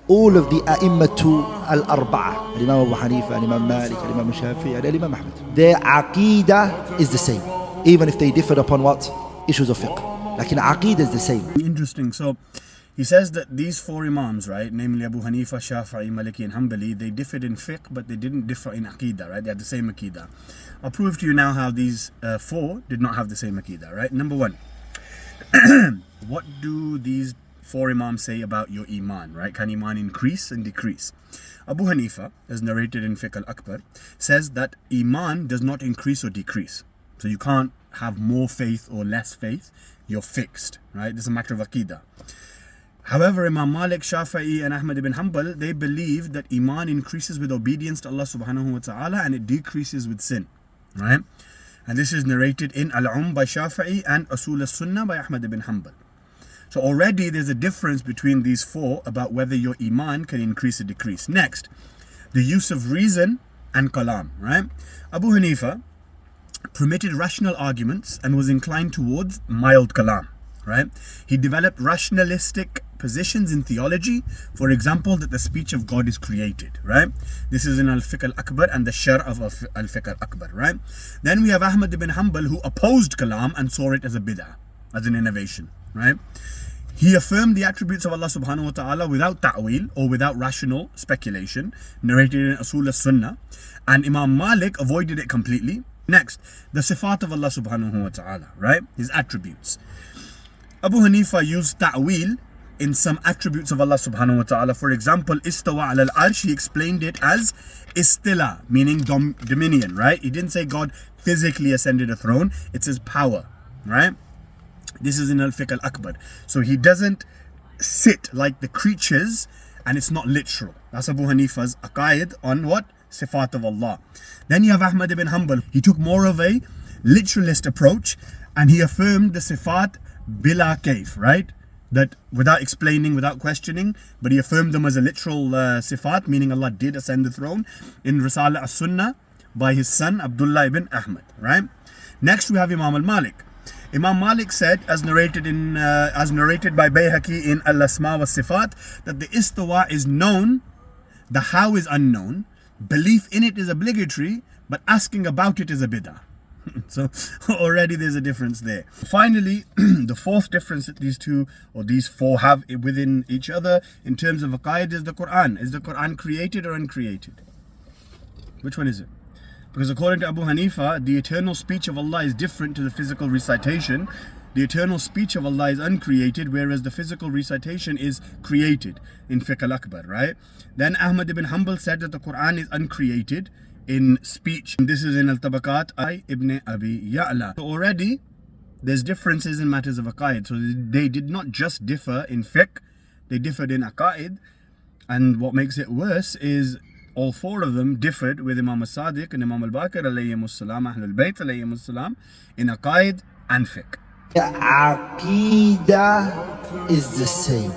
all of the A'immatu al-Arba'ah, Imam Abu Hanifa, Imam Malik, Imam Shafi'i, and Imam Ahmad, their Aqidah is the same, even if they differed upon what? Issues of fiqh. Like in Aqidah is the same. Interesting. So he says that these four Imams, right, namely Abu Hanifa, Shafi'i, Maliki and Hanbali, they differed in fiqh, but they didn't differ in Aqidah, right? They had the same Aqidah. I'll prove to you now how these four did not have the same Aqidah, right? Number one, what do these four Imams say about your Iman, right? Can Iman increase and decrease? Abu Hanifa, as narrated in Fiqh al-Akbar, says that Iman does not increase or decrease. So you can't have more faith or less faith. You're fixed, right? This is a matter of Aqidah. However, Imam Malik, Shafi'i and Ahmad ibn Hanbal, they believe that Iman increases with obedience to Allah subhanahu wa ta'ala and it decreases with sin, right? And this is narrated in by Shafi'i and Usul al-Sunnah by Ahmad ibn Hanbal. So already there's a difference between these four about whether your Iman can increase or decrease. Next, the use of reason and kalam, right? Abu Hanifa permitted rational arguments and was inclined towards mild kalam, right? He developed rationalistic positions in theology, for example, that the speech of God is created, right? This is in Al-Fiqh al-Akbar and the Shar of Al-Fiqh al-Akbar, right? Then we have Ahmad ibn Hanbal, who opposed kalam and saw it as a bid'ah, as an innovation, right? He affirmed the attributes of Allah subhanahu wa ta'ala without ta'wil or without rational speculation, narrated in Usul al-Sunnah, and Imam Malik avoided it completely. Next, the sifat of Allah subhanahu wa ta'ala, right? His attributes. Abu Hanifa used ta'wil in some attributes of Allah subhanahu wa ta'ala. For example, istawa ala al-arsh, he explained it as istila, meaning dominion, right? He didn't say God physically ascended a throne, it's his power, right? This is in Al-Fiqh al-Akbar. So he doesn't sit like the creatures and it's not literal. That's Abu Hanifa's aqaid on what? Sifat of Allah. Then you have Ahmad ibn Hanbal. He took more of a literalist approach and he affirmed the sifat bila kayf, right? That without explaining, without questioning, but he affirmed them as a literal sifat, meaning Allah did ascend the throne in Risala as-Sunnah by his son Abdullah ibn Ahmad, right? Next we have Imam al-Malik. Imam Malik said, as narrated by Bayhaqi in Al-Asma wa Sifat, that the istawa is known, the how is unknown, belief in it is obligatory, but asking about it is a bid'ah. So already there's a difference there. Finally, the fourth difference that these two or these four have within each other in terms of aqaid is the Quran. Is the Quran created or uncreated? Which one is it? Because according to Abu Hanifa, the eternal speech of Allah is different to the physical recitation. The eternal speech of Allah is uncreated, whereas the physical recitation is created in Fiqh al-Akbar, right? Then Ahmad ibn Hanbal said that the Quran is uncreated in speech. This is in Al-Tabaqat by Ibn Abi Ya'la. So already there's differences in matters of aqaid. So they did not just differ in fiqh, they differed in aqaid. And what makes it worse is all four of them differed with Imam al-Sadiq and Imam al-Baqir alayhimus salam, Ahlul Bayt alayhimus salam, in aqaid and fiqh. The Aqidah is the same.